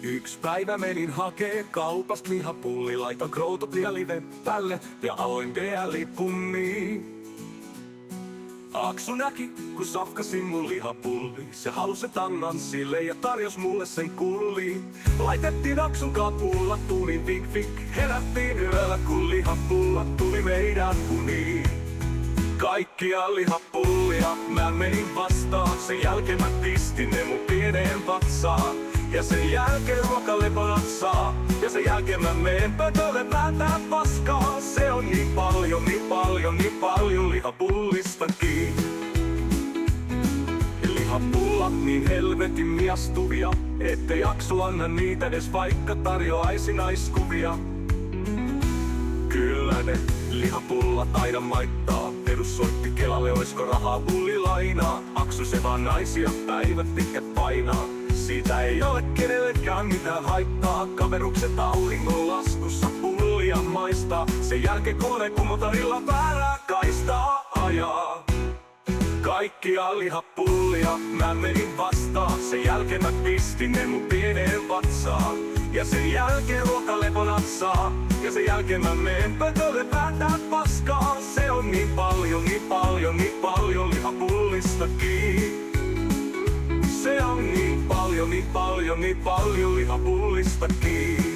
Yksi päivä menin hakee kaupasta lihapulli, laitan kroutot ja live päälle ja aloin DL-lipun niin. Aksu näki, kun safkasin mun lihapulli. Se halusi, et annan sille ja tarjos mulle sen kulliin. Laitettiin Aksun kapulla, tuli vink vink. Herättiin yöllä, kun lihapulla tuli meidän uniin. Kaikkia lihapullia mä menin vastaan. Sen jälkeen mä pistin ne mun pieneen vatsaan. Ja sen jälkeen ruokaleponat saa. Ja sen jälkeen mä meen pötölle päätää paskaa. Se on niin paljon, niin paljon, niin paljon lihapullistakin. Lihapullat niin helvetin miastuvia, ettei Aksu anna niitä edes vaikka tarjoaisi naiskuvia. Kyllä ne lihapullat aina maittaa. Perus soitti Kelalle, oisko rahaa pullilainaa. Aksu se vaan naisia päivät pitkät painaa. Siitä ei ole kenellekään mitään haittaa. Kaverukset auringon laskussa pullia maistaa. Sen jälkeen kone kumotarilla väärää kaistaa ajaa. Kaikkia lihapullia mä menin vastaan. Sen jälkeen mä pistin ne mun pieneen vatsaan. Ja sen jälkeen ruokaleponat saa. Ja sen jälkeen mä meen pötölle päätää paskaa. Se on niin paljon, niin paljon, niin paljon lihapullistakin. Se on niin paljon, niin paljon, niin paljon lihapullistakin.